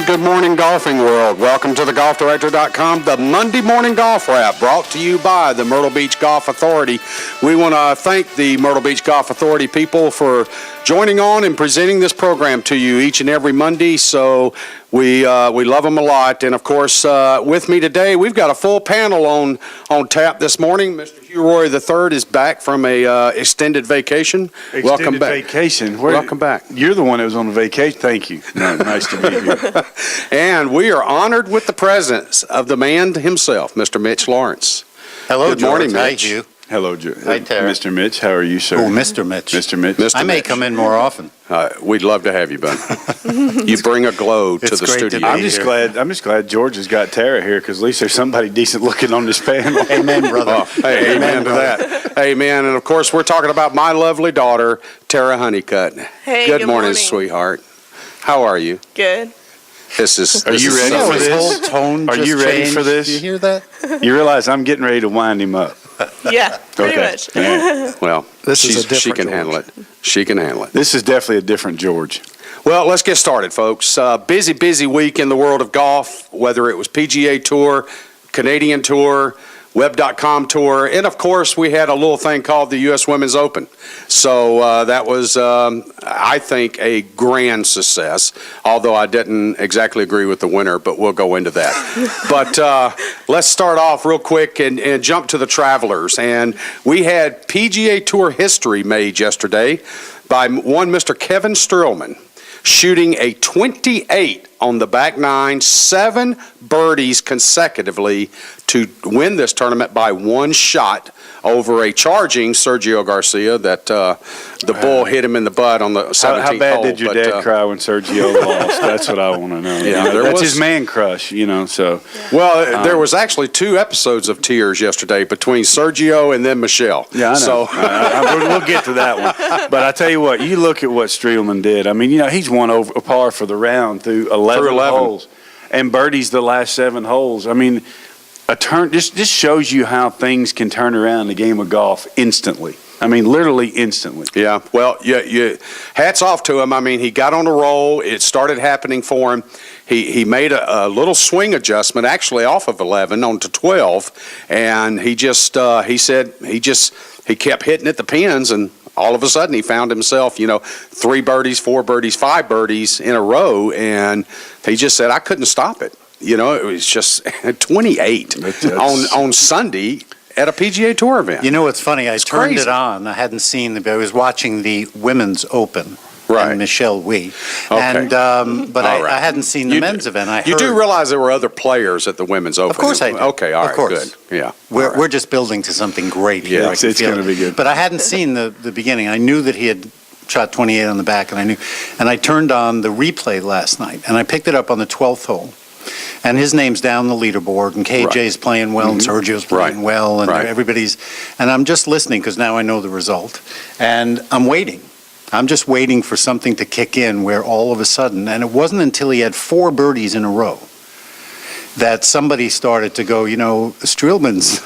good morning, golfing world. Welcome to the GolfDirector.com, the Monday Morning Golf Wrap, brought to you by the Myrtle Beach Golf Authority. We want to thank the Myrtle Beach Golf Authority people for joining on and presenting this program to you each and every Monday. So we love them a lot. And, of course, with me today, we've got a full panel on tap this morning. Mr. Hugh Roy III is back from a extended vacation. Welcome back. Vacation. Welcome back. You're the one that was on a vacation. Thank you. No, nice to be here. And we are honored with the presence of the man himself, Mr. Mitch Lawrence. Hello, Good morning, George. Mitch. Hi, Hugh. Hello, Hi, Tara. Mr. Mitch. How are you, sir? Oh, Mr. Mitch. Mr. Mitch. Mr. I may Mitch. come in more often. We'd love to have you, bud. You bring a glow to It's the great to studio. be I'm just glad George has got Tara here, because at least there's somebody decent looking on this panel. Amen, brother. Oh, hey, amen to that. Amen. And of course, we're talking about my lovely daughter, Tara Honeycutt. Hey, good good morning, morning. sweetheart. How are you? Good. Are you ready for His this? whole tone Are just you ready changed. for this? Do you hear that? You realize I'm getting ready to wind him up. Yeah, pretty Okay. much. Yeah. Well, This is a she different can George. handle it. She can handle it. This is definitely a different George. Well, let's get started, folks. Busy week in the world of golf, whether it was PGA Tour, Canadian Tour, Web.com Tour, and of course, we had a little thing called the U.S. Women's Open. So that was, I think, a grand success, although I didn't exactly agree with the winner, but we'll go into that. But let's start off real quick and jump to the Travelers. And we had PGA Tour history made yesterday by one Mr. Kevin Streelman, shooting a 28 on the back nine, 7 birdies consecutively to win this tournament by one shot over a charging Sergio Garcia that the bull hit him in the butt on the 17th How bad hole. did your dad cry when Sergio lost? That's what I want to know. Yeah, there that's was- his man crush, so. Well, there was actually 2 episodes of tears yesterday between Sergio and then Michelle. Yeah, I know. So, we'll get to that one. But I tell you what, you look at what Streelman did. I mean, he's won over a par for the round through 11 holes and birdies the last 7 holes. I mean, just shows you how things can turn around the game of golf instantly. I mean, literally instantly. yeah, well, hats off to him. I mean, he got on a roll. It started happening for him. He made a little swing adjustment, actually off of 11 onto 12, and he kept hitting at the pins, and all of a sudden he found himself, 3 birdies, 4 birdies, 5 birdies in a row, and he just said, I couldn't stop it. It was just 28 on Sunday at a PGA Tour event. You know what's funny? I turned crazy. it on. I hadn't seen I was watching the Women's Open. Right. And Michelle Wee. Okay. And, but All right. I hadn't seen the men's event. You do realize there were other players at the Women's Open. Of course I do. Okay, all Of right, course. good. Yeah. We're just building to something great here. Yeah, I can it's feel gonna it. be good. But I hadn't seen the beginning. I knew that he had shot 28 on the back, and I turned on the replay last night, and I picked it up on the 12th hole. And his name's down the leaderboard, and KJ's playing well, and Sergio's playing well, and everybody's. And I'm just listening because now I know the result, and I'm waiting. I'm just waiting for something to kick in where all of a sudden, and it wasn't until he had 4 birdies in a row that somebody started to go, Streelman's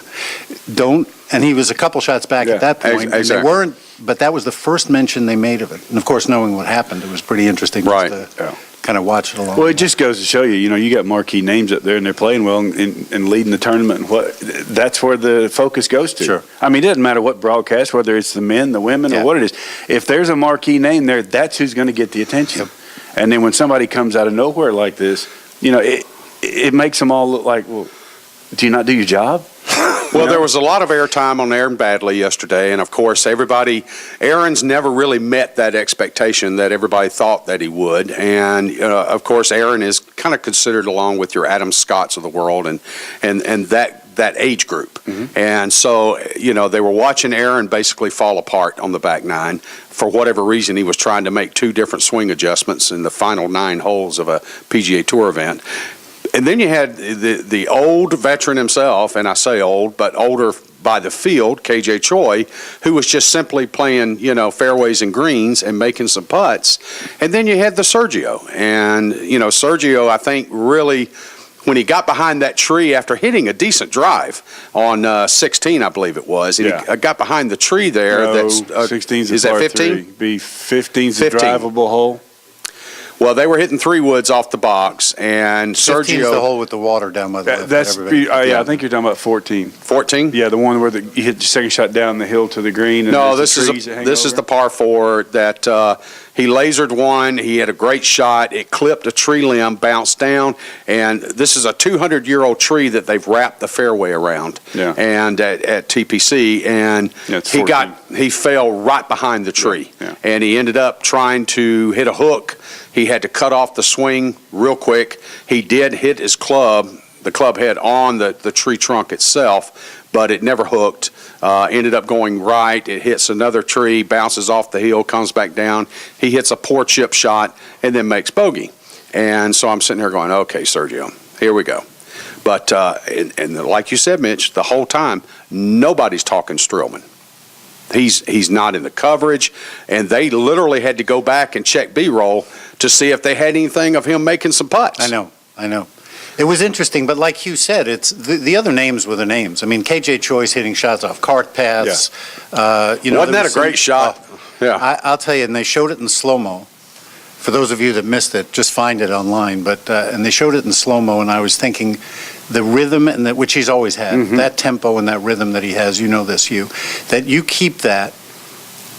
don't, and he was a couple shots back at that point. Exactly. And they weren't, but that was the first mention they made of it. And of course, knowing what happened, it was pretty interesting just to kind of watch it along. Well, it just goes to show you, you got marquee names up there and they're playing well and leading the tournament. And that's where the focus goes to. Sure. I mean, it doesn't matter what broadcast, whether it's the men, the women, or what it is. If there's a marquee name there, that's who's going to get the attention. Yep. And then when somebody comes out of nowhere like this, it makes them all look like, well, do you not do your job? Well, there was a lot of airtime on Aaron Badley yesterday, and of course, Aaron's never really met that expectation that everybody thought that he would. And of course, Aaron is kind of considered along with your Adam Scotts of the world, and that age group. Mm-hmm. And so, they were watching Aaron basically fall apart on the back nine. For whatever reason, he was trying to make 2 different swing adjustments in the final 9 holes of a PGA Tour event. And then you had the old veteran himself, and I say old, but older by the field, KJ Choi, who was just simply playing, fairways and greens and making some putts. And then you had the Sergio. And, Sergio, I think, really, when he got behind that tree after hitting a decent drive on 16, I believe it was, and he got behind the tree there. No, 16's is a that par 15? 3. 15's a drivable hole. Well, they were hitting 3 woods off the box, and 15's the Sergio. hole with the water down by the left. That's everybody. yeah. I think you're talking about 14. 14? Yeah, the one where you hit the second shot down the hill to the green. And No, there's this the is trees that hang this is over. the par 4 that he lasered one. He had a great shot. It clipped a tree limb, bounced down, and this is a 200-year-old tree that they've wrapped the fairway around. Yeah. And at TPC, and Yeah, it's he fell right behind the tree, Yeah. and he ended up trying to hit a hook. He had to cut off the swing real quick. He did hit his club, the club head, on the tree trunk itself, but it never hooked. Ended up going right. It hits another tree, bounces off the hill, comes back down. He hits a poor chip shot and then makes bogey. And so I'm sitting there going, okay, Sergio, here we go. But, and like you said, Mitch, the whole time, nobody's talking Streelman. He's not in the coverage, and they literally had to go back and check B-roll to see if they had anything of him making some putts. I know. It was interesting, but like you said, it's the other names were the names. I mean, KJ Choi's hitting shots off cart paths. Wasn't that a great shot? Yeah. I'll tell you, and they showed it in slow-mo. For those of you that missed it, just find it online. But and they showed it in slow-mo, and I was thinking the rhythm, and which he's always had, that tempo and that rhythm that he has, you know this, that you keep that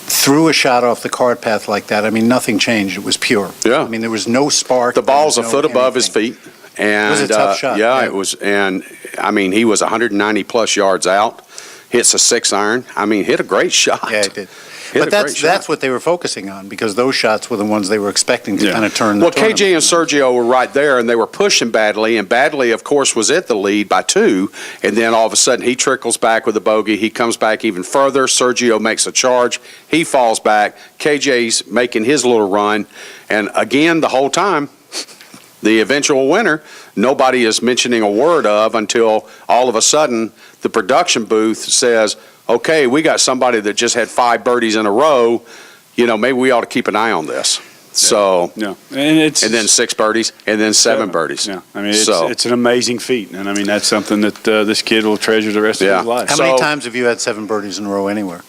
through a shot off the cart path like that. I mean, nothing changed. It was pure. Yeah. I mean, there was no spark. The ball's there a was foot no above his anything. feet. And, It was a tough shot. Yeah, Yeah. it was. And, I mean, he was 190-plus yards out, hits a 6-iron. I mean, hit a great shot. Yeah, it did. Hit But a great shot. that's what they were focusing on, because those shots were the ones they were expecting to Yeah. kind of turn the Well, tournament. KJ and Sergio were right there, and they were pushing Badley, and Badley, of course, was at the lead by 2, and then all of a sudden he trickles back with a bogey. He comes back even further. Sergio makes a charge. He falls back. KJ's making his little run, and again, the whole time, the eventual winner, nobody is mentioning a word of until all of a sudden the production booth says, okay, we got somebody that just had 5 birdies in a row. Maybe we ought to keep an eye on this. So, Yeah, and then 6 birdies, and then 7 birdies. Yeah, I mean, So- it's an amazing feat, and I mean that's something that this kid will treasure the rest of Yeah. his life. How many So- times have you had 7 birdies in a row anywhere?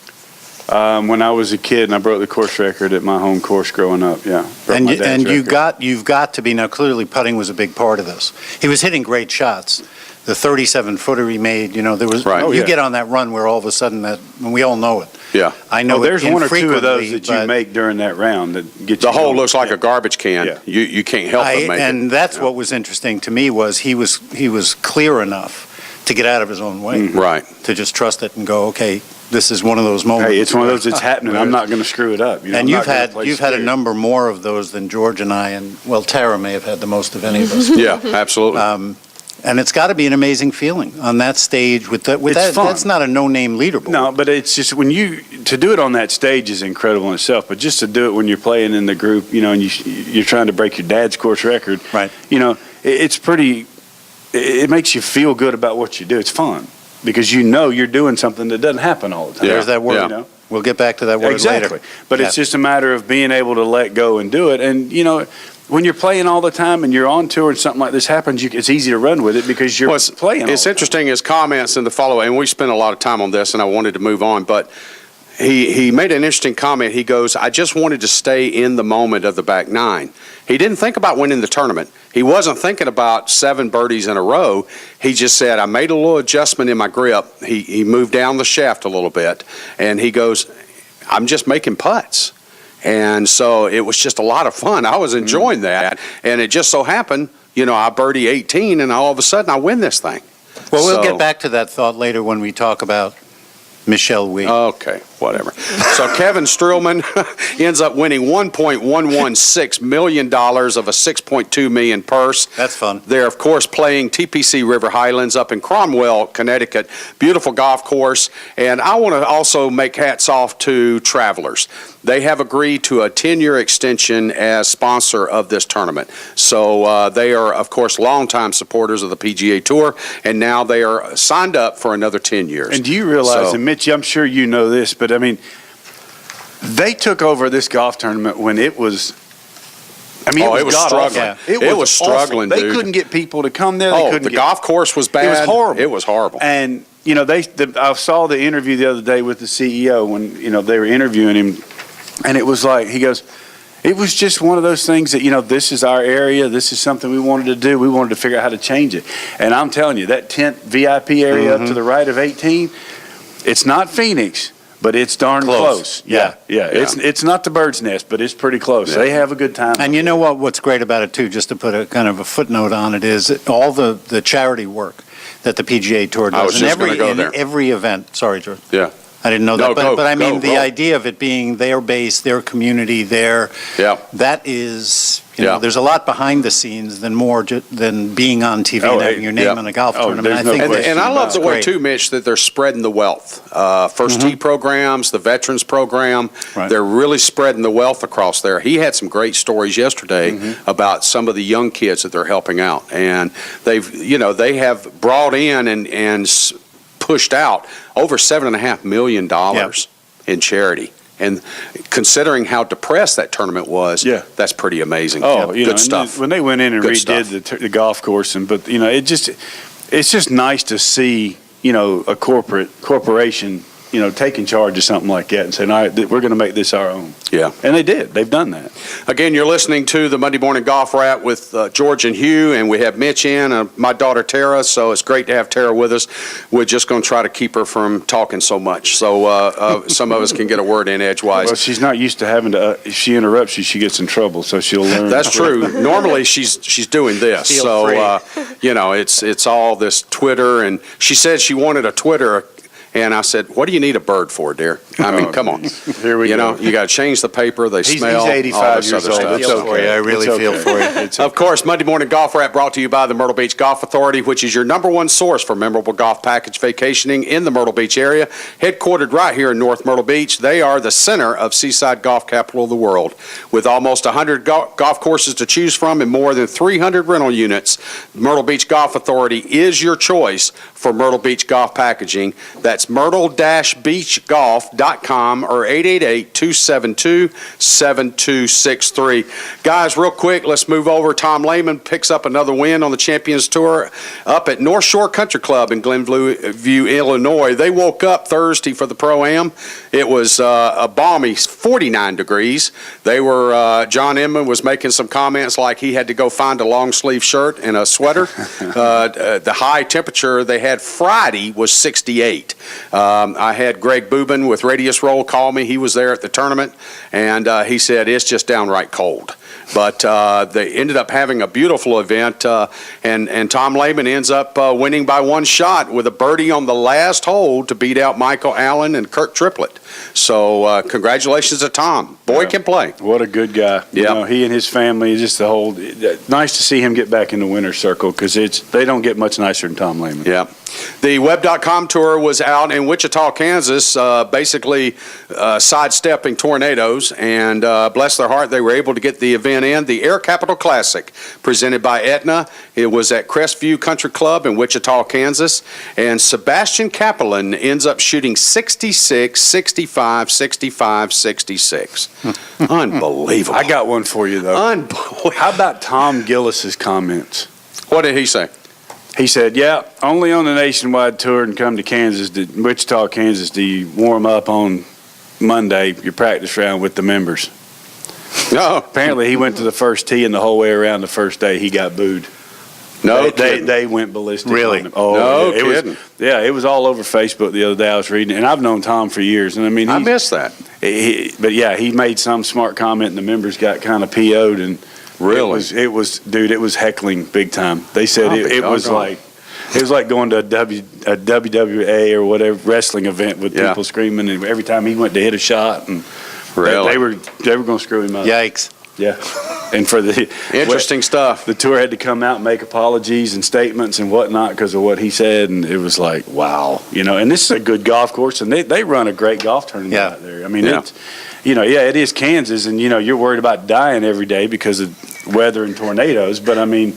When I was a kid, and I broke the course record at my home course growing up. Yeah, broke my dad's record. you've got to be, now clearly putting was a big part of this. He was hitting great shots. The 37-footer he made, there was, Right. Oh, you yeah. get on that run where all of a sudden when we all know it. Yeah. I know Oh, there's it one or two of those infrequently, that you but make during that round that get you The hole going. looks like Yeah. a garbage can. Yeah. You can't help but make it. and that's what was interesting to me was he was clear enough to get out of his own way. Right. To just trust it and go, okay, this is one of those moments. Hey, it's one of those that's happening. I'm not going to screw it up. And I'm not gonna play you've had a scared. number more of those than George and I, and well, Tara may have had the most of any of us. Yeah, absolutely. And it's got to be an amazing feeling on that stage with that. It's fun. That's not a no-name leaderboard. No, but it's just to do it on that stage is incredible in itself. But just to do it when you're playing in the group, and you're trying to break your dad's course record, Right. It's pretty. It makes you feel good about what you do. It's fun because you're doing something that doesn't happen all the time. Yeah. There's that word. Yeah. We'll get back to that word Exactly. later. But Yeah. it's just a matter of being able to let go and do it. And, when you're playing all the time and you're on tour and something like this happens, it's easy to run with it because you're playing. It's all the time. interesting, his comments in the follow, and we spent a lot of time on this, and I wanted to move on, but he made an interesting comment. He goes, I just wanted to stay in the moment of the back 9. He didn't think about winning the tournament. He wasn't thinking about 7 birdies in a row. He just said, I made a little adjustment in my grip. He moved down the shaft a little bit, and he goes, I'm just making putts. And so it was just a lot of fun. I was enjoying that. And it just so happened, I birdie 18, and all of a sudden I win this thing. Well, we'll So- get back to that thought later when we talk about Michelle Wee. Okay, whatever. So Kevin Streelman ends up winning $1.116 million of a $6.2 million purse. That's fun. They're, of course, playing TPC River Highlands up in Cromwell, Connecticut. Beautiful golf course. And I want to also make hats off to Travelers. They have agreed to a 10-year extension as sponsor of this tournament. So they are, of course, longtime supporters of the PGA Tour, and now they are signed up for another 10 years. And do you realize, So- and Mitch, I'm sure you know this, but I mean, they took over this golf tournament when it was. It was god-awful. struggling. It It was was struggling, awful. They dude. couldn't get people to come there. They Oh, couldn't the get, golf course was bad. It was horrible. It was horrible. And I saw the interview the other day with the CEO when they were interviewing him, and it was like he goes, It was just one of those things that, this is our area. This is something we wanted to do. We wanted to figure out how to change it. And I'm telling you, that tent VIP area up to the right of 18, it's not Phoenix, but it's darn close. Yeah. It's not the bird's nest, but it's pretty close. They have a good time. And you know what's great about it, too, just to put a kind of a footnote on it, is all the charity work that the PGA Tour does. I was just going to go there. In every event. Sorry, George. Yeah. I didn't know that. No, But I mean, go. the idea of it being their base, their community, that is, there's a lot behind the scenes than being on TV and having your name on a golf tournament. there's no question. And I love the way, great. too, Mitch, that they're spreading the wealth. First tee programs, the veterans program, Right. they're really spreading the wealth across there. He had some great stories yesterday about some of the young kids that they're helping out. And they have brought in and pushed out over $7.5 million in charity. And considering how depressed that tournament was, that's pretty amazing. Good stuff. When they went in and Good redid the golf course, it's just nice to see, a corporation, taking charge of something like that and saying, all right, we're going to make this our own. Yeah. And they did. They've done that. Again, you're listening to the Monday Morning Golf Wrap with George and Hugh, and we have Mitch in, and my daughter Tara, so it's great to have Tara with us. We're just going to try to keep her from talking so much, so some of us can get a word in edgewise. Well, she's not used to having to, if she interrupts you, she gets in trouble, so she'll learn. That's true. Normally, she's doing this, it's all this Twitter, and she said she wanted a Twitter. And I said, what do you need a bird for, dear? I mean, come on. Here we go. You got to change the paper. They smell. He's 85 all this years other old. stuff. It's okay. I really feel for you. Of course, Monday Morning Golf Wrap brought to you by the Myrtle Beach Golf Authority, which is your number one source for memorable golf package vacationing in the Myrtle Beach area. Headquartered right here in North Myrtle Beach, they are the center of Seaside Golf Capital of the world. With almost 100 golf courses to choose from and more than 300 rental units, Myrtle Beach Golf Authority is your choice for Myrtle Beach golf packaging. That's myrtle-beachgolf.com or 888-272-7263. Guys, real quick, let's move over. Tom Lehman picks up another win on the Champions Tour up at North Shore Country Club in Glenview, Illinois. They woke up Thursday for the Pro-Am. It was a balmy 49 degrees. They were, John Inman was making some comments like he had to go find a long sleeve shirt and a sweater. The high temperature they had Friday was 68. I had Greg Boobin with Radius Roll call me. He was there at the tournament, and he said it's just downright cold. But they ended up having a beautiful event, and Tom Lehman ends up winning by one shot with a birdie on the last hole to beat out Michael Allen and Kirk Triplett. So congratulations to Tom. Boy can play. What a good guy. He and his family, just the whole, nice to see him get back in the winner's circle because they don't get much nicer than Tom Lehman. Yeah. The Web.com tour was out in Wichita, Kansas, basically sidestepping tornadoes, and bless their heart, they were able to get the event in. The Air Capital Classic, presented by Aetna. It was at Crestview Country Club in Wichita, Kansas, and Sebastian Kaplan ends up shooting 66, 65, 65, 66. Unbelievable. I got one for you, though. Unbelievable. How about Tom Gillis's comments? What did he say? He said, only on the nationwide tour and come to Wichita, Kansas, do you warm up on Monday, your practice round with the members. No. Apparently, he went to the first tee, and the whole way around the first day, he got booed. No, they went ballistic. Really? On him. Oh, no yeah. kidding. It was all over Facebook the other day. I was reading it, and I've known Tom for years. And I mean, I missed that. He made some smart comment, and the members got kind of PO'd. And really, it was heckling big time. They said it was like going to a WWA or whatever wrestling event with people screaming, and every time he went to hit a shot, and really? they were going to screw him up. Yikes. Yeah. And for the interesting stuff, the tour had to come out and make apologies and statements and whatnot because of what he said, and it was like, wow, and this is a good golf course, and they run a great golf tournament out there. I mean, it is Kansas, and you're worried about dying every day because of weather and tornadoes, but I mean,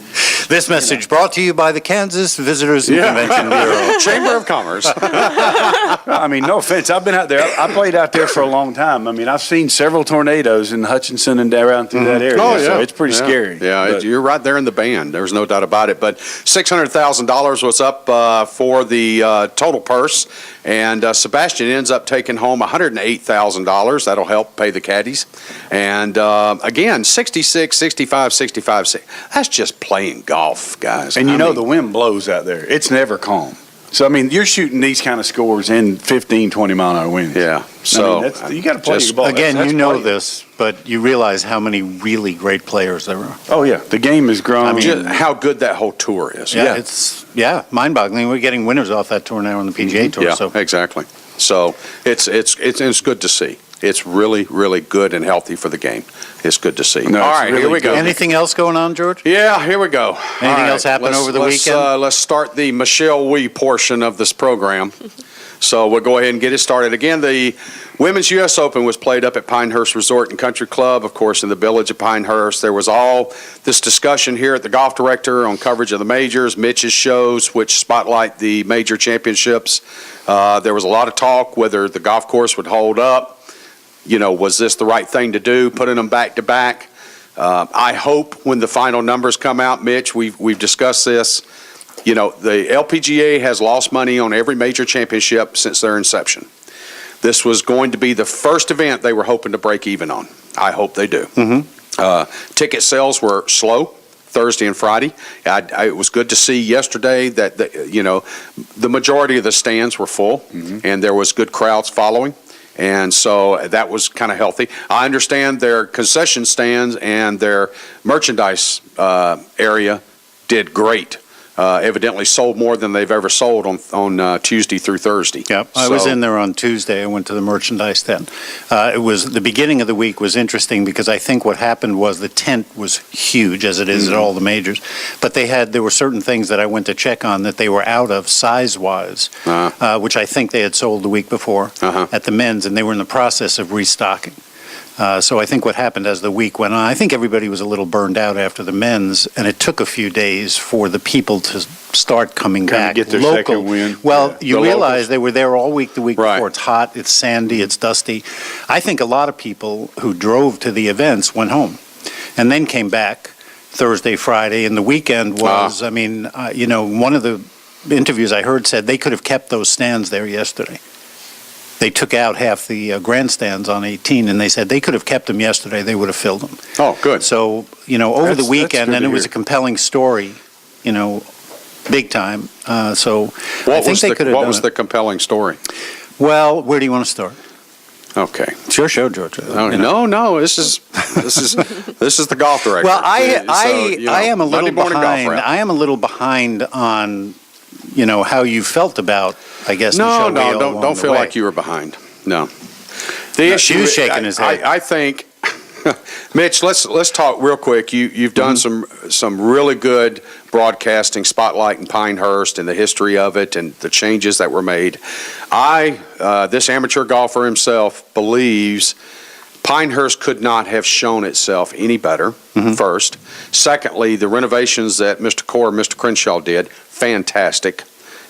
This message brought to you by the Kansas Visitors and Convention Bureau. Chamber of Commerce. I mean, no offense. I've been out there. I played out there for a long time. I mean, I've seen several tornadoes in Hutchinson and around through that area. Oh, yeah. So it's pretty scary. Yeah, But- you're right there in the band. There's no doubt about it. But $600,000 was up for the total purse, and Sebastian ends up taking home $108,000. That'll help pay the caddies. And again, 66, 65, 65. That's just playing golf, guys. And I mean, the wind blows out there. It's never calm. So, I mean, you're shooting these kind of scores in 15, 20-mile-an-hour winds. Yeah. So you got to play your ball. Again, That's you know playing. this, but you realize how many really great players there are. Oh, yeah. The game has grown. I mean, just how good that whole tour is. Yeah, it's mind-boggling. We're getting winners off that tour now on the PGA Tour. Yeah, So exactly. So it's good to see. It's really, really good and healthy for the game. It's good to see. No, All it's right, really here we good. go. anything else going on, George? Yeah, here we go. Anything else happen over the weekend? Let's start the Michelle Wee portion of this program. So we'll go ahead and get it started. Again, the Women's U.S. Open was played up at Pinehurst Resort and Country Club, of course, in the village of Pinehurst. There was all this discussion here at the Golf Director on coverage of the majors, Mitch's shows, which spotlight the major championships. There was a lot of talk whether the golf course would hold up. You know, was this the right thing to do, putting them back to back? I hope when the final numbers come out, Mitch, we've discussed this. You know, the LPGA has lost money on every major championship since their inception. This was going to be the first event they were hoping to break even on. I hope they do. Ticket sales were slow Thursday and Friday. It was good to see yesterday that, the majority of the stands were full, and there was good crowds following. And so that was kind of healthy. I understand their concession stands and their merchandise area did great. Evidently sold more than they've ever sold on Tuesday through Thursday. Yep, I was in there on Tuesday. I went to the merchandise tent. It was the beginning of the week was interesting because I think what happened was the tent was huge, as it is at all the majors, but there were certain things that I went to check on that they were out of size-wise, which I think they had sold the week before at the men's, and they were in the process of restocking. So I think what happened as the week went on, I think everybody was a little burned out after the men's, and it took a few days for the people to start coming Kinda back. get their Local. second win. Well, Yeah. you The realize locals. they were there all week the week Right. before. It's hot, it's sandy, it's dusty. I think a lot of people who drove to the events went home and then came back Thursday, Friday, and the weekend was, one of the interviews I heard said they could have kept those stands there yesterday. They took out half the grandstands on 18, and they said they could have kept them yesterday. They would have filled them. Oh, good. So, over That's the weekend, good and to it was hear. a compelling story, big time. So I What think was they could have what done was it. the compelling story? Well, where do you want to start? Okay. It's your show, George. No. This is the Golf Director. Well, I am a little Monday morning golf behind. wrap. I am a little behind on, how you felt about, I guess, No, Michelle Wheel don't along the feel way. like you were behind. No. The issue Hugh's shaking his head. I think, Mitch, let's talk real quick. You've done some really good broadcasting, spotlighting Pinehurst and the history of it and the changes that were made. This amateur golfer himself believes Pinehurst could not have shown itself any better, first. Secondly, the renovations that Mr. Core and Mr. Crenshaw did, fantastic.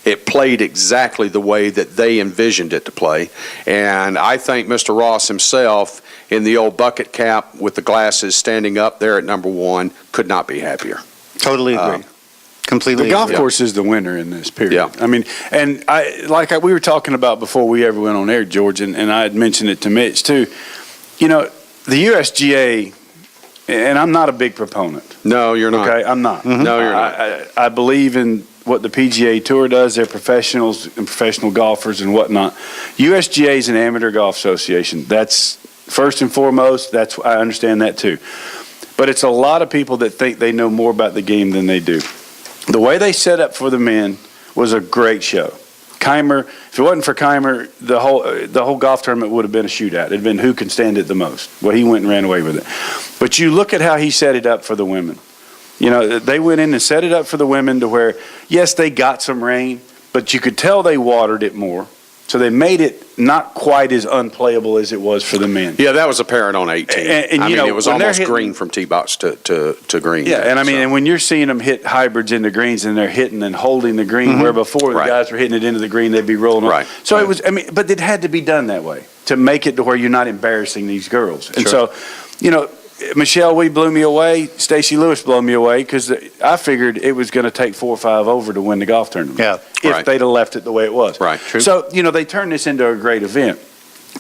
It played exactly the way that they envisioned it to play. And I think Mr. Ross himself, in the old bucket cap with the glasses standing up there at number one, could not be happier. Totally agree. Completely The golf agree. course is the winner in this period. Yeah. I mean, and we were talking about before we ever went on air, George, and I had mentioned it to Mitch too. The USGA, and I'm not a big proponent. No, you're not. Okay, I'm not. No, you're not. I believe in what the PGA Tour does. They're professionals and professional golfers and whatnot. USGA is an amateur golf association. That's first and foremost. I understand that too. But it's a lot of people that think they know more about the game than they do. The way they set up for the men was a great show. Keimer, if it wasn't for Keimer, the whole golf tournament would have been a shootout. It'd been who can stand it the most. Well, he went and ran away with it. But you look at how he set it up for the women. They went in and set it up for the women to where, yes, they got some rain, but you could tell they watered it more. So they made it not quite as unplayable as it was for the men. Yeah, that was apparent on 18. And, I you mean, know, it was when they're almost hitting- green from tee box to green. Yeah, and I mean, So- and when you're seeing them hit hybrids into greens and they're hitting and holding the green, where before the Right. guys were hitting it into the green, they'd be rolling. Right. So it was, I mean, but it had to be done that way to make it to where you're not embarrassing these girls. And Sure. so, you know, Michelle Wee blew me away. Stacey Lewis blew me away because I figured it was going to take 4 or 5 over to win the golf tournament. Yeah. If Right. they'd have left it the way it was. Right. True. So, you know, they turned this into a great event.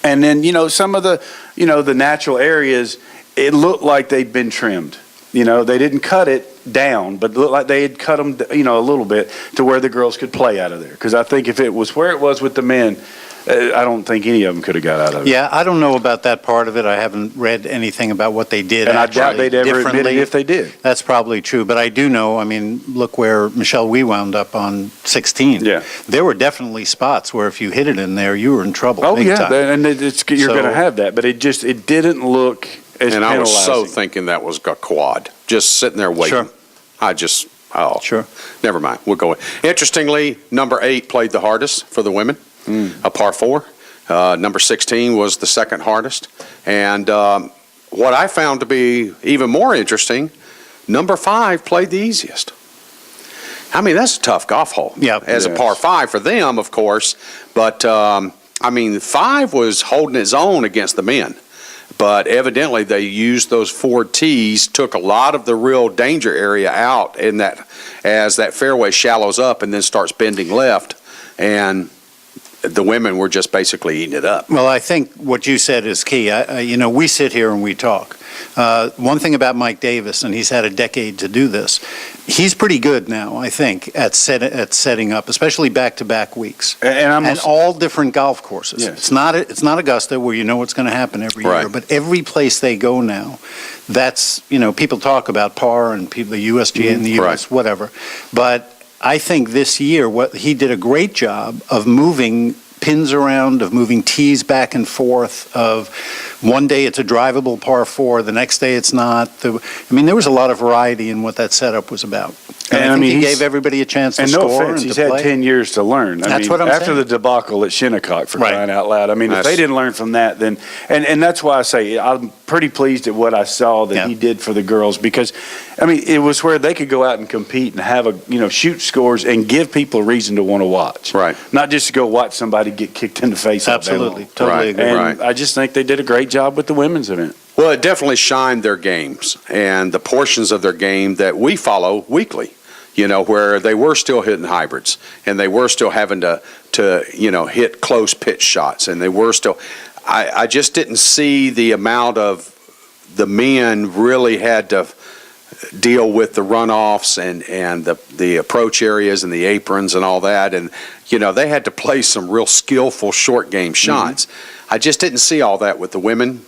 And then, you know, some of the, you know, the natural areas, it looked like they'd been trimmed. You know, they didn't cut it down, but it looked like they had cut them, you know, a little bit to where the girls could play out of there. Because I think if it was where it was with the men, I don't think any of them could have got out of it. Yeah, I don't know about that part of it. I haven't read anything about what they did And I actually doubt they'd ever admit differently. it if they did. That's probably true, but I do know, I mean, look where Michelle Wee wound up on 16. Yeah. There were definitely spots where if you hit it in there, you were in trouble. Oh, big yeah, time. and you're So- going to have that. But it didn't look as And I was so penalizing. thinking that was a quad, just sitting there waiting. Sure. Sure. Never mind. We'll go. Interestingly, number 8 played the hardest for the women, a par 4. Number 16 was the second hardest. And what I found to be even more interesting, number 5 played the easiest. I mean, that's a tough golf hole. Yeah. As a Yes. par 5 for them, of course. But, I mean, 5 was holding its own against the men. But evidently they used those 4 tees, took a lot of the real danger area out in that as that fairway shallows up and then starts bending left. And the women were just basically eating it up. Well, I think what you said is key. You know, we sit here and we talk. One thing about Mike Davis, and he's had a decade to do this, he's pretty good now, I think, at setting up, especially back-to-back weeks. And all different golf courses. Yes. It's not Augusta where you know what's going to happen every year, Right. but every place they go now, that's, you know, people talk about par and people, the USGA and the US, whatever. But I think this year, he did a great job of moving pins around, of moving tees back and forth, of one day it's a drivable par 4, the next day it's not. I mean, there was a lot of variety in what that setup was about. And I think he gave everybody a chance to and score no offense, and he's to had play. 10 years to learn. That's what I'm after saying. the debacle at Shinnecock, for Right. crying out loud. I mean, if That's- they didn't learn from that, then and that's why I say I'm pretty pleased at what I saw that Yeah. he did for the girls, because I mean, it was where they could go out and compete and have shoot scores and give people a reason to want to watch. Right. Not just to go watch somebody get kicked in the face all day long. Absolutely, totally Right. agree. And Right. I just think they did a great job with the women's event. Well, it definitely shined their games and the portions of their game that we follow weekly, you know, where they were still hitting hybrids and they were still having to hit close pitch shots, and they were still, I just didn't see the amount of the men really had to deal with the runoffs and the approach areas and the aprons and all that. And, you know, they had to play some real skillful short game shots. I just didn't see all that with the women.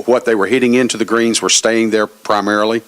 What they were hitting into the greens were staying there primarily.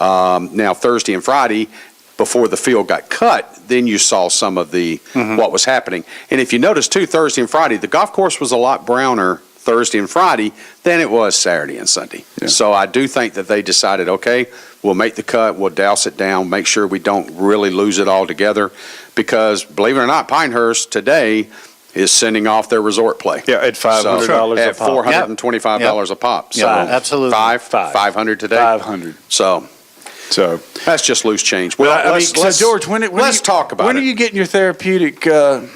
Now, Thursday and Friday, before the field got cut, then you saw some of the what was happening. And if you notice, too, Thursday and Friday, the golf course was a lot browner Thursday and Friday than it was Saturday and Sunday. Yeah. So I do think that they decided, okay, we'll make the cut, we'll douse it down, make sure we don't really lose it all together. Because, believe it or not, Pinehurst today is sending off their resort play. Yeah, at $500 a At pop. $425 a pop. Yeah, So absolutely. $500 today. 500. So So, that's just loose change. Well, George, let's talk about when it. are you getting your therapeutic Kinesio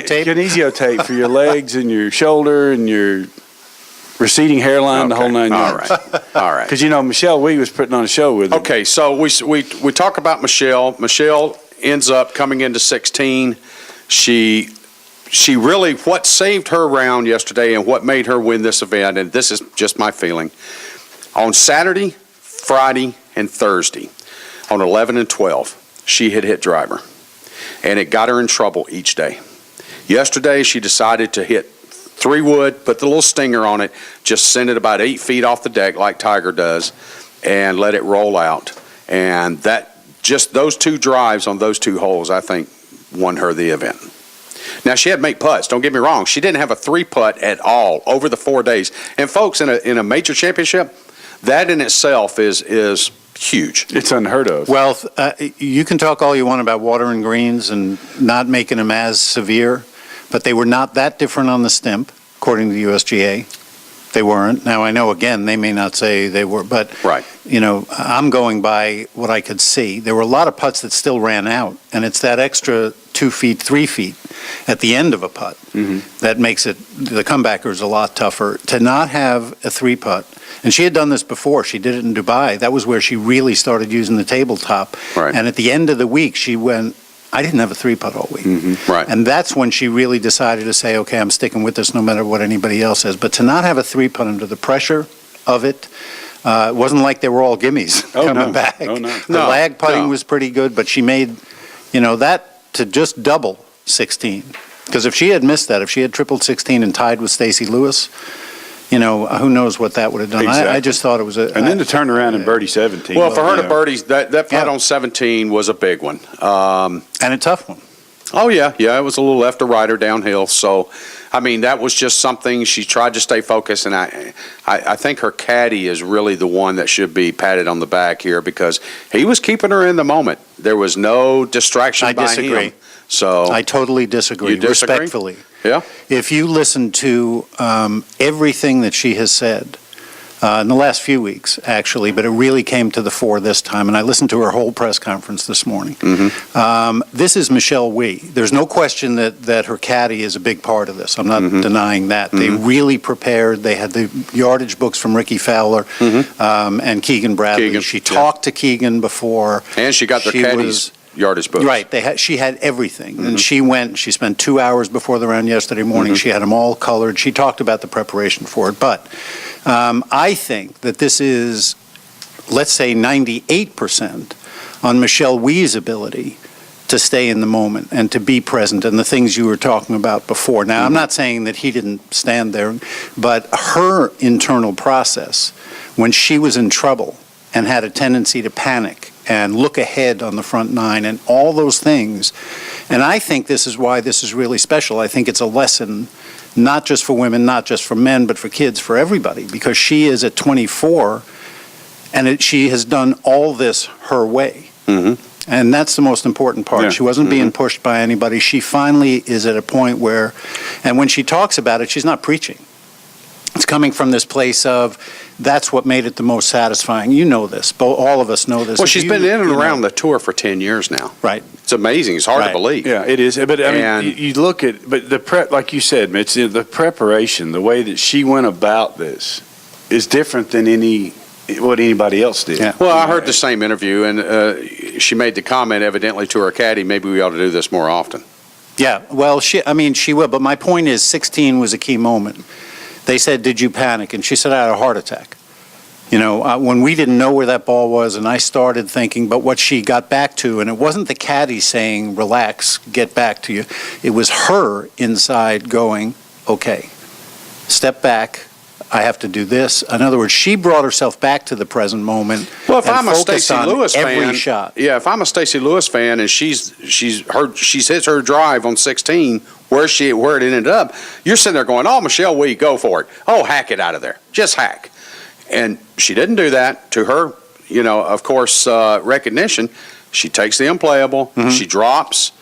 tape? Kinesio tape for your legs and your shoulder and your receding hairline, the whole Okay. 9 All yards. right. All right. Because, Michelle Wee was putting on a show with him. Okay, so we talk about Michelle. Michelle ends up coming into 16. She really, what saved her round yesterday and what made her win this event, and this is just my feeling, on Saturday, Friday, and Thursday, on 11 and 12, she had hit driver, and it got her in trouble each day. Yesterday, she decided to hit 3-wood, put the little stinger on it, just send it about 8 feet off the deck like Tiger does, and let it roll out. And just those 2 drives on those 2 holes, I think, won her the event. Now, she had to make putts. Don't get me wrong. She didn't have a 3-putt at all over the 4 days. And, folks, in a major championship, that in itself is huge. It's unheard of. Well, you can talk all you want about water and greens and not making them as severe, but they were not that different on the stimp, according to the USGA. They weren't. Now, I know, again, they may not say they were, but, Right. I'm going by what I could see. There were a lot of putts that still ran out, and it's that extra 2 feet, 3 feet at the end of a putt that makes the comebackers a lot tougher. To not have a 3-putt, and she had done this before. She did it in Dubai. That was where she really started using the tabletop. Right. And at the end of the week, she went, I didn't have a 3-putt all week. Right. And that's when she really decided to say, okay, I'm sticking with this no matter what anybody else says. But to not have a 3-putt under the pressure of it, it wasn't like they were all gimmies coming back. Oh, no. The lag putting No. was pretty good, but she made, that to just double 16. Because if she had missed that, if she had tripled 16 and tied with Stacey Lewis, who knows what that would have done. Exactly. I just thought it was And then to turn around and birdie 17. Well, for her to Yeah. birdies, that putt Yeah. on 17 was a big one. and a tough one. Oh, yeah, it was a little left or right or downhill. So, I mean, that was just something she tried to stay focused, and I think her caddy is really the one that should be patted on the back here because he was keeping her in the moment. There was no distraction I by disagree. him. So, I totally disagree, You disagree? respectfully. yeah, If you listen to everything that she has said in the last few weeks, actually, but it really came to the fore this time, and I listened to her whole press conference this morning. This is Michelle Wee. There's no question that her caddy is a big part of this. I'm not denying that. They really prepared. They had the yardage books from Ricky Fowler and Keegan Bradley. Keegan, She yeah. talked to Keegan before. and she got their She caddies was- yardage books. Right, she had everything, and she spent 2 hours before the round yesterday morning. She had them all colored. She talked about the preparation for it, but I think that this is, let's say, 98% on Michelle Wee's ability to stay in the moment and to be present and the things you were talking about before. Now, I'm not saying that he didn't stand there, but her internal process, when she was in trouble and had a tendency to panic and look ahead on the front nine and all those things. And I think this is why this is really special. I think it's a lesson, not just for women, not just for men, but for kids, for everybody, because she is at 24 and she has done all this her way. And that's the most important part. Yeah. She wasn't being pushed by anybody. She finally is at a point where, and when she talks about it, she's not preaching. It's coming from this place of, that's what made it the most satisfying. You know this. All of us know this. Well, If she's you- been in and you know- around the tour for 10 years now. Right. It's amazing. It's hard to Right. believe. Yeah, it is. But I mean, And- you look at, but the prep, like you said, Mitch, the preparation, the way that she went about this is different than what anybody else did. Yeah. Well, I heard the same interview, and she made the comment evidently to her caddy, maybe we ought to do this more often. Yeah, well, she will. But my point is, 16 was a key moment. They said, did you panic? And she said, I had a heart attack. When we didn't know where that ball was, and I started thinking, but what she got back to, and it wasn't the caddy saying, relax, get back to you. It was her inside going, okay, step back. I have to do this. In other words, she brought herself back to the present moment. Well, if and I'm a focused Stacey on Lewis every fan, shot. yeah, if I'm a Stacey Lewis fan and she's hits her drive on 16 where it ended up, you're sitting there going, "Oh, Michelle Wee, go for it. Oh, hack it out of there. Just hack." And she didn't do that. To her, of course, recognition, she takes the unplayable, she drops,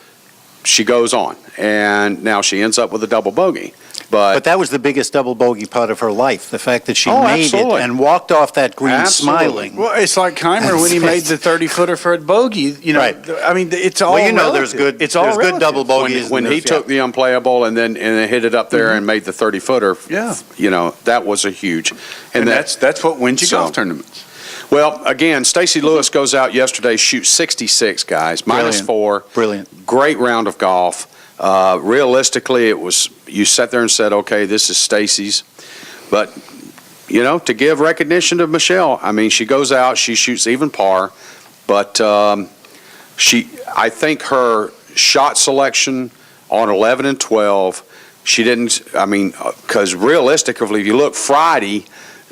she goes on, and now she ends up with a double bogey. But that was the biggest double bogey putt of her life. The fact that she Oh, made absolutely. it and walked off that green Absolutely. smiling. Well, it's like Keimer when he made the 30-footer for a bogey. Right. I mean, it's all Well, there's relative. good. It's all there's good relative. double bogeys. When he took the unplayable and then hit it up there and made the 30-footer, Yeah. that was a huge. And that's what wins you So- golf tournaments. Well, again, Stacey Lewis goes out yesterday, shoots 66, guys, Brilliant. -4. Brilliant. Great round of golf. Realistically, it was, you sat there and said, okay, this is Stacey's. But, to give recognition to Michelle, I mean, she goes out, she shoots even par, but I think her shot selection on 11 and 12, she didn't, because realistically, if you look Friday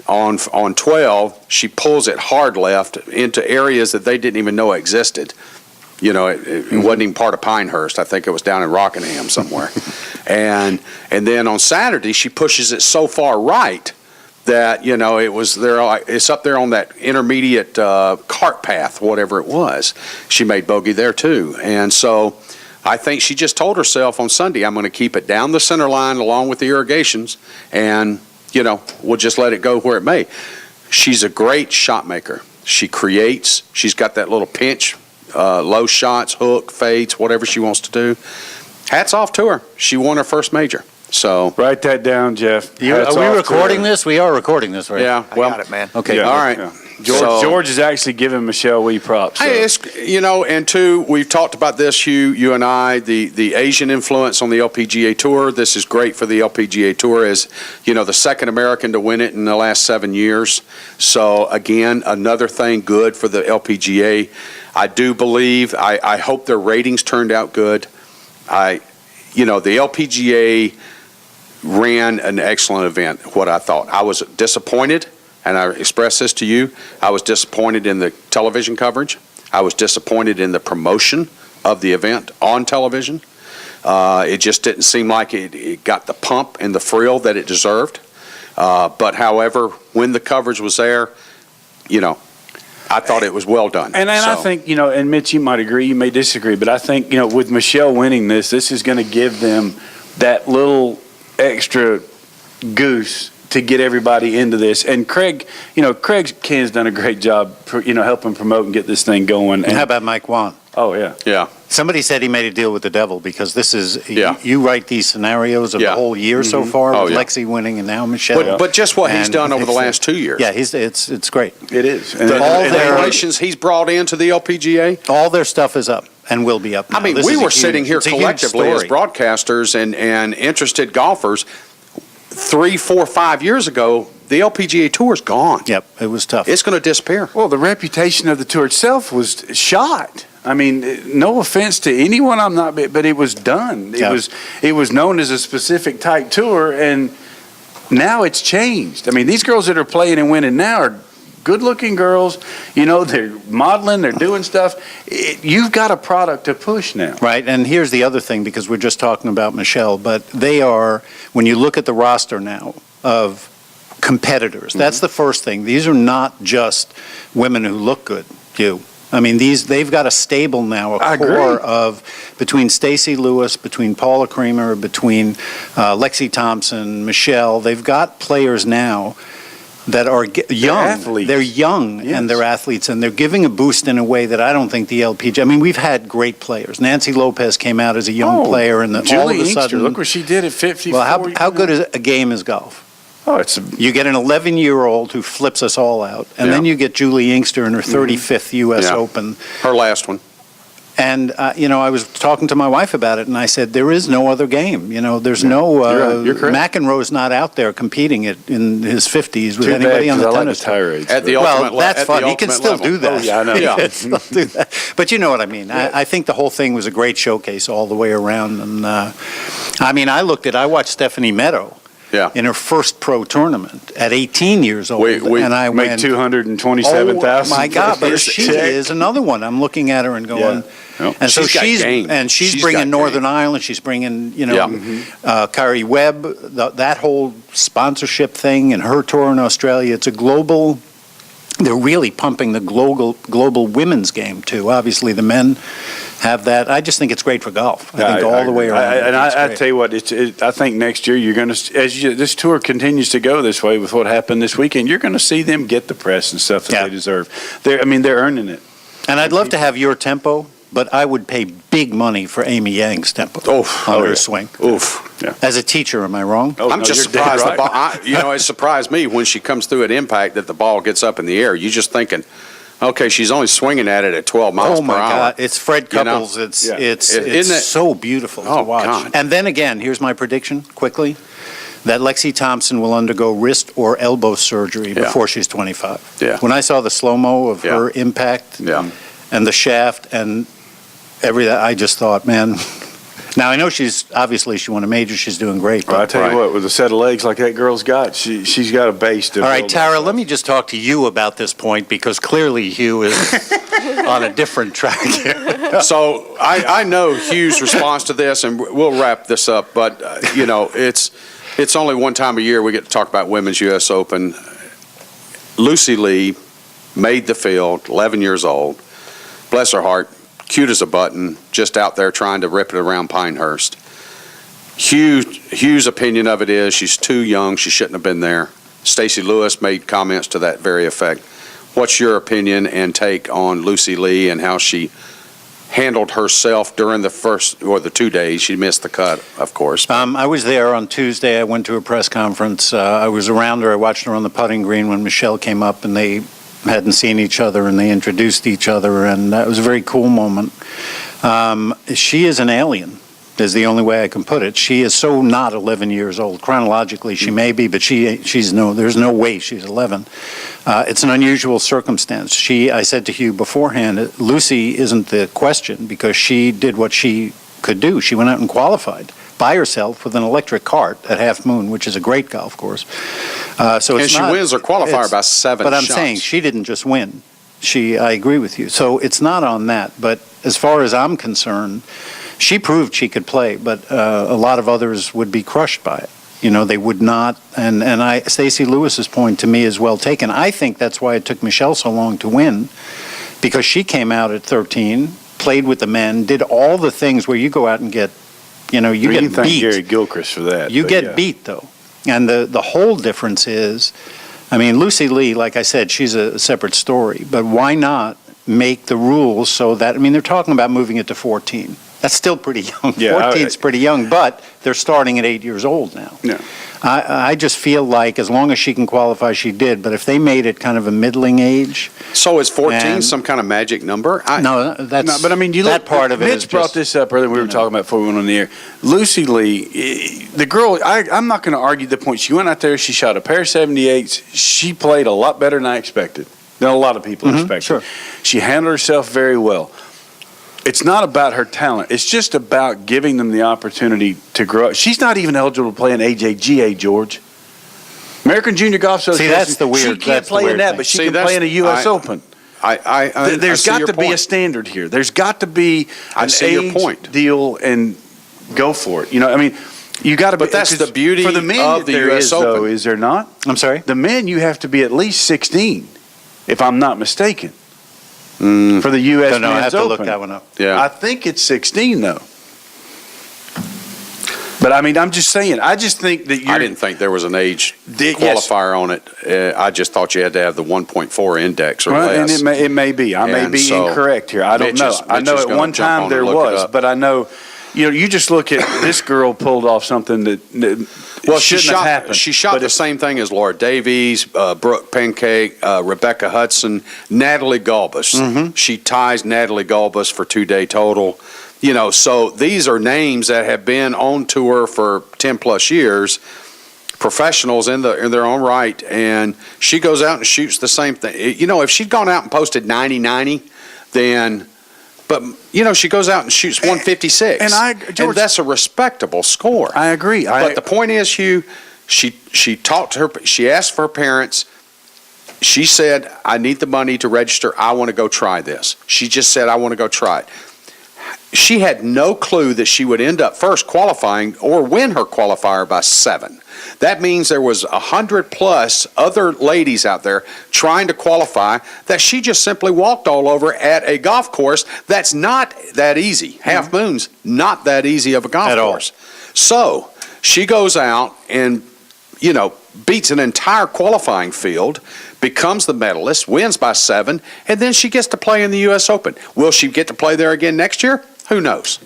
on 12, she pulls it hard left into areas that they didn't even know existed. It wasn't even part of Pinehurst. I think it was down in Rockingham somewhere. and then on Saturday, she pushes it so far right that, it was there. It's up there on that intermediate cart path, whatever it was. She made bogey there too. And so I think she just told herself on Sunday, I'm going to keep it down the center line along with the irrigations, and, we'll just let it go where it may. She's a great shot maker. She creates. She's got that little pinch, low shots, hook, fades, whatever she wants to do. Hats off to her. She won her first major. So Write that down, Jeff. Hats Are we off to recording her. this? We are recording this, right? yeah, I well, got it, man. Okay. Yeah, all right. yeah. So- George is actually giving Michelle Wee props. So. Hey, it's, and two, we've talked about this, Hugh, you and I, the Asian influence on the LPGA Tour. This is great for the LPGA Tour as, the second American to win it in the last 7 years. So, again, another thing good for the LPGA. I do believe, I hope their ratings turned out good. The LPGA ran an excellent event, what I thought. I was disappointed. And I express this to you, I was disappointed in the television coverage. I was disappointed in the promotion of the event on television. It just didn't seem like it got the pump and the frill that it deserved. But however, when the coverage was there, I thought it was well done. And I think, and Mitch, you might agree, you may disagree, but I think, with Michelle winning this is going to give them that little extra goose to get everybody into this. And Craig Ken's done a great job, helping promote and get this thing going. And how about Mike Wan? Oh, yeah. Yeah. Somebody said he made a deal with the devil because this is, Yeah. you write these scenarios of Yeah. the whole year so far Oh, with yeah. Lexi winning and now Michelle. But just what he's And done over the it's- last 2 years. Yeah, it's great. It is. The all the their- relations he's brought into the LPGA. All their stuff is up and will be up now. I mean, This we is a were huge- sitting here it's a huge collectively as story. broadcasters and interested golfers 3, 4, 5 years ago. The LPGA Tour is gone. Yep, it was tough. It's going to disappear. Well, the reputation of the tour itself was shot. I mean, no offense to anyone, but it was done. Yeah. It was known as a specific type tour, and now it's changed. I mean, these girls that are playing and winning now are good-looking girls. They're modeling, they're doing stuff. You've got a product to push now. Right, and here's the other thing, because we're just talking about Michelle, but they are, when you look at the roster now of competitors, that's the first thing. These are not just women who look good, I mean, they've got a stable now, I a agree. core of between Stacey Lewis, between Paula Creamer, between Lexi Thompson, Michelle. They've got players now that are young. athletes. They're young Yes. and they're athletes, and they're giving a boost in a way that I don't think the LPGA. I mean, we've had great players. Nancy Lopez came out as a young player, and all Julie of a Inkster, sudden, look what she did at 54. well, how good is a game is golf? Oh, it's You get an 11-year-old who flips us all out, and then Yeah. you get Julie Inkster in her 35th U.S. Yeah. Open. Her last one. And, I was talking to my wife about it, and I said, there is no other game. There's no, You're right. You're correct. McEnroe's not out there competing in his 50s with too bad, anybody on 'cause the I like tennis the tour. tirades. At the but- ultimate Well, le- that's at the fun. He can ultimate still level. do that. Oh, yeah, I know. He can still do that. But you know what I mean. I think the whole thing was a great showcase all the way around. And I watched Stephanie Meadow Yeah. in her first pro tournament at 18 years old. And I Make went, $227,000. oh my God, but First she check. is another one. I'm looking at her and going, Yeah. and so She's got game. she's She's bringing got Northern game. Ireland. She's bringing, Yeah. Kyrie Webb, that whole sponsorship thing and her tour in Australia. It's a global. They're really pumping the global women's game too. Obviously, the men have that. I just think it's great for golf. I think all the way around. I tell you what, I think next year you're going to, this tour continues to go this way with what happened this weekend, you're going to see them get the press and stuff that Yeah. they deserve. They're earning it. And I'd love to have your tempo, but I would pay big money for Amy Yang's tempo Oof. on Oh, her yeah. swing. Oof. As a teacher, am I wrong? Oh, I'm no, just you're dead surprised. right. The ball, it surprised me when she comes through at impact that the ball gets up in the air. You just thinking, okay, she's only swinging at it at 12 miles Oh per my hour. God! It's Fred You know? Couples. It's Yeah. it's Isn't it's it- so beautiful to Oh, watch. God. And then again, here's my prediction quickly: that Lexi Thompson will undergo wrist or elbow surgery Yeah. before she's 25. Yeah. When I saw the slow mo of Yeah. her impact Yeah. and the shaft and everything, I just thought, man. Now I know she won a major. She's doing great. Well, I But, tell Right. you what, with a set of legs like that girl's got, she's got a base to all right, build Tara, off let me just talk to you about this point because clearly Hugh is on a different track here. So I know Hugh's response to this, and we'll wrap this up. But it's only one time a year we get to talk about Women's U.S. Open. Lucy Lee made the field, 11 years old. Bless her heart, cute as a button, just out there trying to rip it around Pinehurst. Hugh's opinion of it is she's too young. She shouldn't have been there. Stacey Lewis made comments to that very effect. What's your opinion and take on Lucy Lee and how she handled herself during the first or the 2 days? She missed the cut, of course. I was there on Tuesday. I went to a press conference. I was around her. I watched her on the putting green when Michelle came up, and they hadn't seen each other, and they introduced each other, and that was a very cool moment. She is an alien, is the only way I can put it. She is so not 11 years old. Chronologically, she may be, but there's no way she's 11. It's an unusual circumstance. I said to Hugh beforehand, Lucy isn't the question because she did what she could do. She went out and qualified by herself with an electric cart at Half Moon, which is a great golf course. And she wins her qualifier by 7 But I'm shots. saying she didn't just win. I agree with you. So it's not on that. But as far as I'm concerned, she proved she could play, but a lot of others would be crushed by it. They would not. And Stacey Lewis's point to me is well taken. I think that's why it took Michelle so long to win, because she came out at 13, played with the men, did all the things where you go out and get, you get thank beat. Gary Gilchrist for that. You get yeah. beat, though. And the whole difference is, Lucy Lee, like I said, she's a separate story. But why not make the rules so that, they're talking about moving it to 14. That's still pretty young. Yeah, 14 is pretty young, but they're starting at 8 years old now. Yeah. I just feel like as long as she can qualify, she did. But if they made it kind of a middling age. So is 14 And- some kind of magic number? No, that's. No, but you that look, part of it. Mitch is brought just, this up earlier. We were talking about before we went on the air. Lucy Lee, the girl. I'm not going to argue the point. She went out there. She shot a pair of 78s. She played a lot better than I expected. Than a lot of people expected. Sure. She handled herself very well. It's not about her talent. It's just about giving them the opportunity to grow up. She's not even eligible to play in AJGA, George. American Junior Golf Association. See, that's the weird. She can't play in that, but she can play in a U.S. Open. There's got to be a standard here. There's got to be an age deal and go for it. You got to. But that's the beauty for the men of the U.S. Open. though, is there not? I'm sorry? The men, you have to be at least 16, if I'm not mistaken, for the U.S. Don't know. I Men's have to Open. look that one up. Yeah. I think it's 16 though. But I'm just saying. I just think that I didn't think there was an age qualifier on it. I just thought you had to have the 1.4 index or less. And it may be. I may be incorrect here. I don't know. I know at one time there was, but I know. You just look at this girl pulled off something that shouldn't have happened. She shot the same thing as Laura Davies, Brooke Pancake, Rebecca Hudson, Natalie Gulbis. Mm-hmm. She ties Natalie Gulbis for 2-day total. So these are names that have been on tour for 10 plus years, professionals in their own right, and she goes out and shoots the same thing. If she'd gone out and posted 90-90, then. But, she goes out and shoots 156. And that's a respectable score. I agree. But the point is, Hugh, she talked to her, she asked for her parents. She said, I need the money to register. I want to go try this. She just said, I want to go try it. She had no clue that she would end up first qualifying or win her qualifier by 7. That means there was 100 plus other ladies out there trying to qualify that she just simply walked all over at a golf course that's not that easy. Half Moon's not that easy of a golf course. So she goes out and, beats an entire qualifying field, becomes the medalist, wins by 7, and then she gets to play in the U.S. Open. Will she get to play there again next year? Who knows?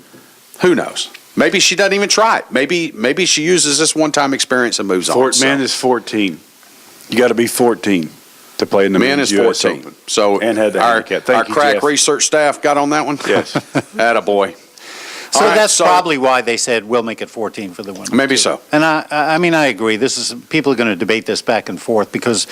Who knows? Maybe she doesn't even try it. Maybe she uses this one-time experience and moves on. Men is 14. You got to be 14 to play in the men is 14. Open. So and had the handicap. Our crack Jeff. Research staff got on that one? Yes. Attaboy. So that's probably why they said we'll make it 14 for the women. Maybe so. And I agree. People are going to debate this back and forth because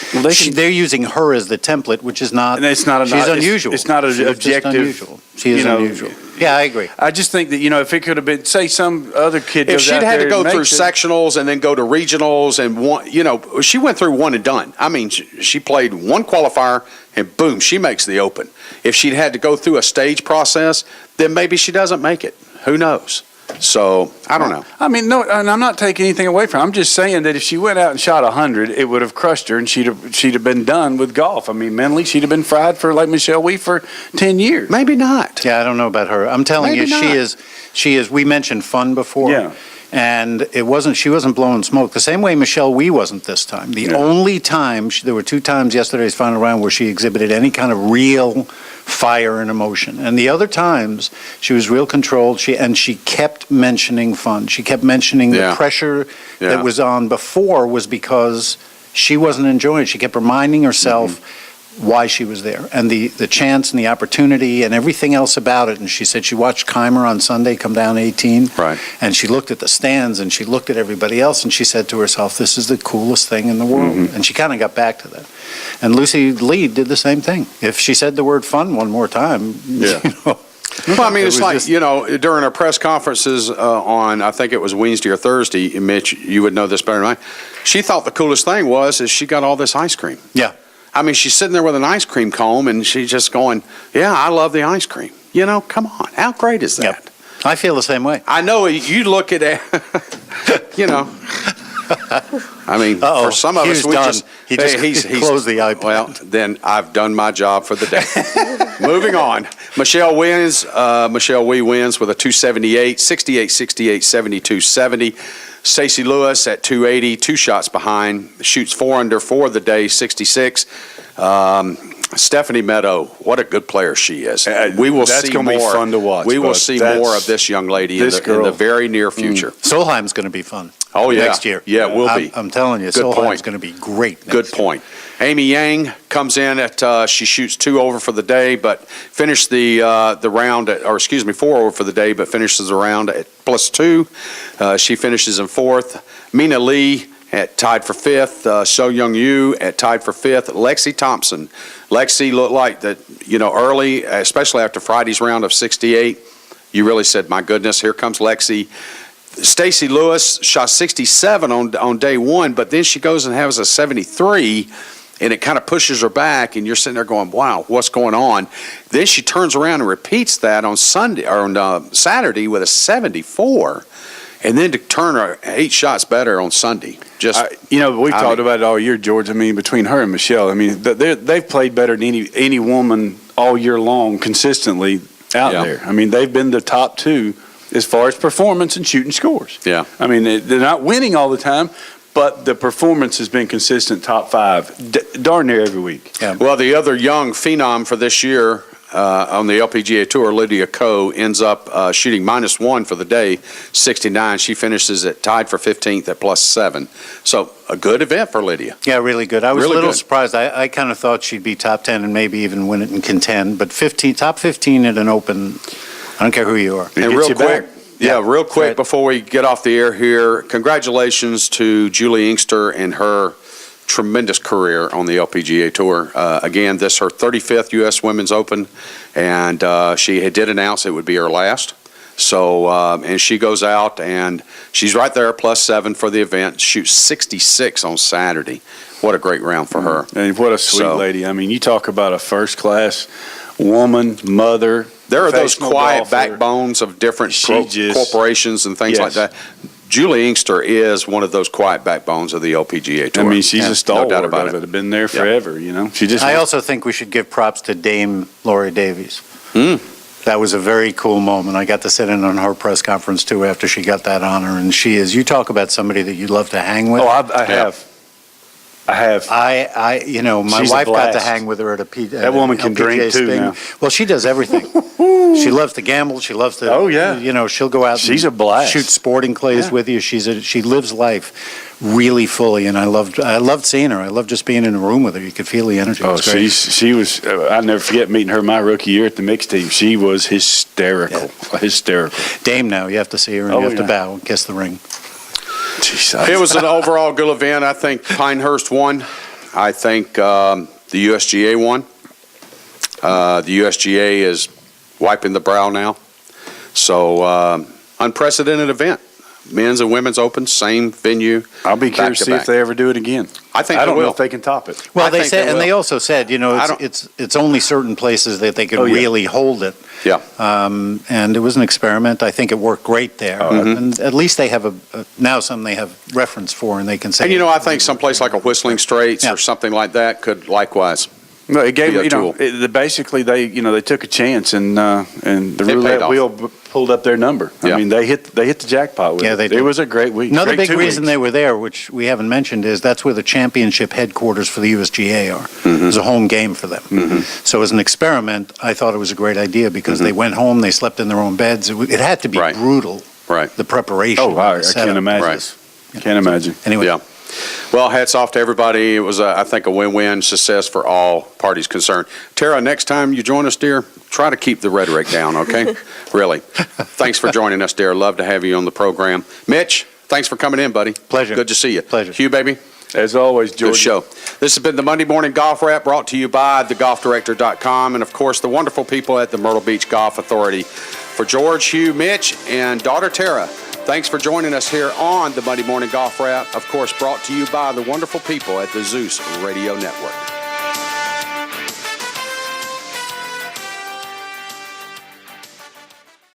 they're using her as the template, which is not. And it's not. She's unusual. It's not an objective. Unusual. She is unusual. Yeah, I agree. I just think that if it could have been, say, some other kid. If goes she'd out had there to go and through makes it, sectionals and then go to regionals and she went through one and done. She played one qualifier and boom, she makes the Open. If she'd had to go through a stage process, then maybe she doesn't make it. Who knows? So I don't know. I mean, no, and I'm not taking anything away from her. I'm just saying that if she went out and shot 100, it would have crushed her, and she'd have been done with golf. I mean, mentally, she'd have been fried for, like Michelle Wie, for 10 years. Maybe not. Yeah, I don't know about her. I'm telling Maybe you, not. she is, we mentioned fun before. Yeah. And she wasn't blowing smoke the same way Michelle Wie wasn't this time. The only time, there were 2 times yesterday's final round where she exhibited any kind of real fire and emotion. And the other times, she was real controlled. She kept mentioning fun. She kept mentioning the pressure that was on before was because she wasn't enjoying it. She kept reminding herself why she was there and the chance and the opportunity and everything else about it. And she said she watched Keimer on Sunday come down 18. Right. And she looked at the stands and she looked at everybody else and she said to herself, this is the coolest thing in the world. And she kind of got back to that. And Lucy Lee did the same thing. If she said the word fun one more time, Well, I mean, it's like, during our press conferences on, I think it was Wednesday or Thursday, Mitch, you would know this better than I, she thought the coolest thing is she got all this ice cream. Yeah. I mean, she's sitting there with an ice cream cone, and she's just going, yeah, I love the ice cream. Come on. How great is that? Yep. I feel the same way. I know you look at it, I mean, for some of us, He just closed the iPad. Well, then I've done my job for the day. Moving on. Michelle Wie wins with a 278, 68, 68, 72, 70. Stacey Lewis at 280, 2 shots behind, shoots 4 under for the day, 66. Stephanie Meadow, what a good player she is. We will that's see gonna more. Be fun to watch. We will see more of this young lady in the very near future. Solheim's going to be fun. Oh, yeah. Next year. Yeah, it will be. I'm telling you, Solheim's going to be great. Good point. Amy Yang comes in at, she shoots 2 over for the day, but finished the round at, 4 over for the day, but finishes the round at +2. She finishes in 4th. Mina Lee tied for 5th. So Young Yu tied for 5th. Lexi Thompson. Lexi looked like that, early, especially after Friday's round of 68. You really said, my goodness, here comes Lexi. Stacey Lewis shot 67 on day 1, but then she goes and has a 73, and it kind of pushes her back, and you're sitting there going, wow, what's going on? Then she turns around and repeats that on Sunday or on Saturday with a 74. And then to turn her 8 shots better on Sunday. We've talked about it all year, George. I mean, between her and Michelle, I mean, they've played better than any woman all year long consistently out there. I mean, they've been the top 2 as far as performance and shooting scores. Yeah. I mean, they're not winning all the time, but the performance has been consistent, top 5, darn near every week. Yeah. Well, the other young phenom for this year on the LPGA Tour, Lydia Ko, ends up shooting -1 for the day, 69. She finishes tied for 15th at +7. So a good event for Lydia. Yeah, really good. I was Really a little good. surprised. I kind of thought she'd be top 10 and maybe even win it and contend, but top 15 at an Open, I don't care who you are. And gets real you quick, back. real quick Right. before we get off the air here, congratulations to Julie Inkster and her tremendous career on the LPGA Tour. Again, this is her 35th U.S. Women's Open, and she did announce it would be her last. So, and she goes out, and she's right there, +7 for the event, shoots 66 on Saturday. What a great round for her. And what a sweet lady. I mean, you talk about a first-class woman, mother. There are those professional quiet golfer. backbones of different She just- corporations and things like that. Julie Inkster is one of those quiet backbones of the LPGA Tour. I mean, she's Yeah, a stalwart no doubt about of it. it. Been there forever, She just. I also think we should give props to Dame Lori Davies. That was a very cool moment. I got to sit in on her press conference, too, after she got that honor. And you talk about somebody that you love to hang with. Oh, I have. I have. My She's a wife got to blast. hang with her at a That woman can drink, too, now. Well, she does everything. She loves to gamble. She loves to. Oh, yeah. She'll go out. She's and a blast. Shoot sporting clays Yeah. with you. She lives life really fully, and I loved seeing her. I loved just being in a room with her. You could feel the energy. It Oh, was great. she was. I'll never forget meeting her my rookie year at the mixed team. She was hysterical. Hysterical. Dame now. You have to see her and Oh, you have to yeah. bow and kiss the ring. Jeez, It was an overall good event. I think Pinehurst won. I think the USGA won. The USGA is wiping the brow now. So unprecedented event. men's and women's open, same venue. I'll be back curious to to see back. if they ever do it again. I think I they don't know will. if they can top it. Well, I they think said, they and they will. also said, I don't- it's only certain places that they could Oh, yeah. really hold it. Yeah. And it was an experiment. I think it worked great there. And at least they have now something they have reference for, and they can say. And I think someplace like a Whistling Straits Yeah. or something like that could likewise. No, it gave Be a tool. basically they took a chance and the paid roulette off. wheel pulled up their number. Yeah. I mean they hit the jackpot with Yeah, it. they It did. was a great week. Another Great big 2 reason weeks. they were there, which we haven't mentioned, is that's where the championship headquarters for the USGA are. Mm-hmm. It was a home game for them. So as an experiment, I thought it was a great idea because they went home, they slept in their own beds. It had to be Mm-hmm. Right. brutal, Right. the preparation. Oh, wow, the I setup. can't imagine. Right. Can't imagine. Anyway, Yeah. Well, hats off to everybody. It was, I think, a win-win success for all parties concerned. Tara, next time you join us, dear, try to keep the rhetoric down, okay? Really. Thanks for joining us, dear. Love to have you on the program. Mitch, thanks for coming in, buddy. Pleasure. Good to see you. Pleasure. Hugh, baby. As always, George. Good show. This has been the Monday Morning Golf Wrap brought to you by thegolfdirector.com and, of course, the wonderful people at the Myrtle Beach Golf Authority. For George, Hugh, Mitch, and daughter Tara, thanks for joining us here on the Monday Morning Golf Wrap, of course, brought to you by the wonderful people at the Zeus Radio Network.